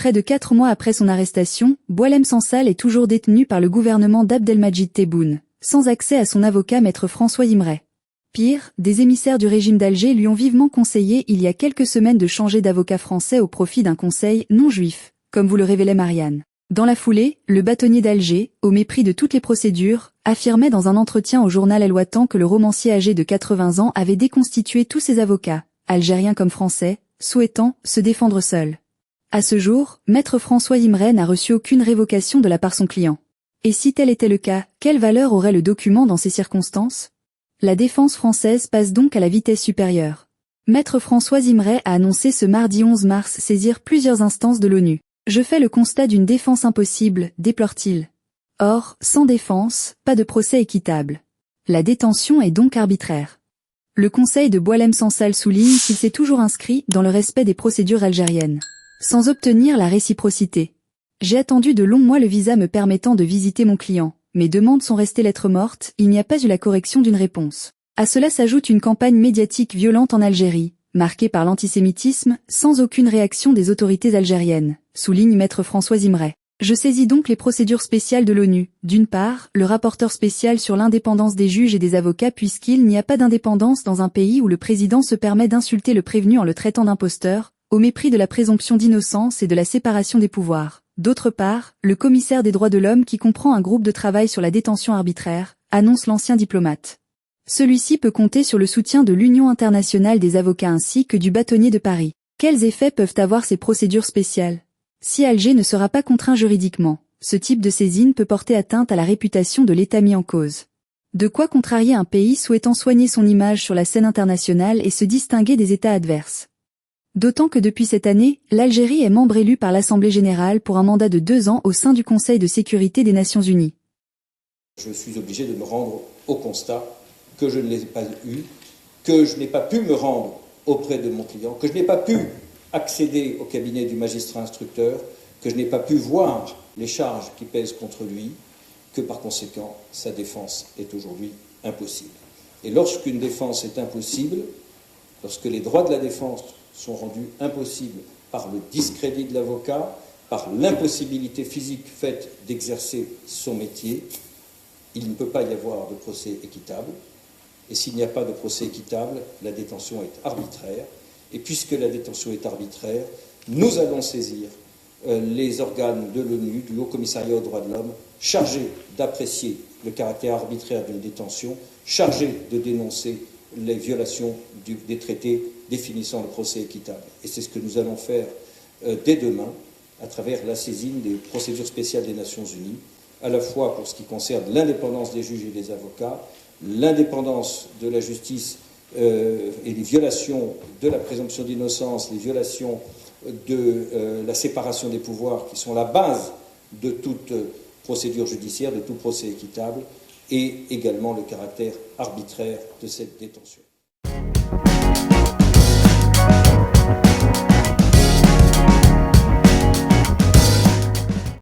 Près de 4 mois après son arrestation, Boualem Sansal est toujours détenu par le gouvernement d'Abdelmadjid Tebboune, sans accès à son avocat maître François Imray. Pire, des émissaires du régime d'Alger lui ont vivement conseillé il y a quelques semaines de changer d'avocat français au profit d'un conseil non juif, comme vous le révélait Marianne. Dans la foulée, le bâtonnier d'Alger, au mépris de toutes les procédures, affirmait dans un entretien au journal El Watan que le romancier âgé de 80 ans avait déconstitué tous ses avocats, algériens comme français, souhaitant se défendre seul. À ce jour, maître François Imray n'a reçu aucune révocation de la part de son client. Et si tel était le cas, quelle valeur aurait le document dans ces circonstances? La défense française passe donc à la vitesse supérieure. Maître François Imray a annoncé ce mardi 11 mars saisir plusieurs instances de l'ONU. Je fais le constat d'une défense impossible, déplore-t-il. Or, sans défense, pas de procès équitable. La détention est donc arbitraire. Le conseil de Boualem Sansal souligne qu'il s'est toujours inscrit dans le respect des procédures algériennes, sans obtenir la réciprocité. J'ai attendu de longs mois le visa me permettant de visiter mon client. Mes demandes sont restées lettres mortes, il n'y a pas eu la correction d'une réponse. À cela s'ajoute une campagne médiatique violente en Algérie, marquée par l'antisémitisme, sans aucune réaction des autorités algériennes, souligne maître François Imray. Je saisis donc les procédures spéciales de l'ONU. D'une part, le rapporteur spécial sur l'indépendance des juges et des avocats puisqu'il n'y a pas d'indépendance dans un pays où le président se permet d'insulter le prévenu en le traitant d'imposteur, au mépris de la présomption d'innocence et de la séparation des pouvoirs. D'autre part, le commissaire des droits de l'homme qui comprend un groupe de travail sur la détention arbitraire, annonce l'ancien diplomate. Celui-ci peut compter sur le soutien de l'Union internationale des avocats ainsi que du bâtonnier de Paris. Quels effets peuvent avoir ces procédures spéciales? Si Alger ne sera pas contraint juridiquement, ce type de saisine peut porter atteinte à la réputation de l'État mis en cause. De quoi contrarier un pays souhaitant soigner son image sur la scène internationale et se distinguer des États adverses. D'autant que depuis cette année, l'Algérie est membre élu par l'Assemblée générale pour un mandat de 2 ans au sein du Conseil de sécurité des Nations unies. Je suis obligé de me rendre au constat que je ne l'ai pas eu, que je n'ai pas pu me rendre auprès de mon client, que je n'ai pas pu accéder au cabinet du magistrat instructeur, que je n'ai pas pu voir les charges qui pèsent contre lui, que par conséquent, sa défense est aujourd'hui impossible. Et lorsqu'une défense est impossible, lorsque les droits de la défense sont rendus impossibles par le discrédit de l'avocat, par l'impossibilité physique faite d'exercer son métier, il ne peut pas y avoir de procès équitable. Et s'il n'y a pas de procès équitable, la détention est arbitraire. Et puisque la détention est arbitraire, nous allons saisir les organes de l'ONU, du Haut-Commissariat aux droits de l'homme, chargés d'apprécier le caractère arbitraire d'une détention, chargés de dénoncer les violations des traités définissant le procès équitable. Et c'est ce que nous allons faire dès demain, à travers la saisine des procédures spéciales des Nations Unies, à la fois pour ce qui concerne l'indépendance des juges et des avocats, l'indépendance de la justice et les violations de la présomption d'innocence, les violations de la séparation des pouvoirs qui sont la base de toute procédure judiciaire, de tout procès équitable, et également le caractère arbitraire de cette détention.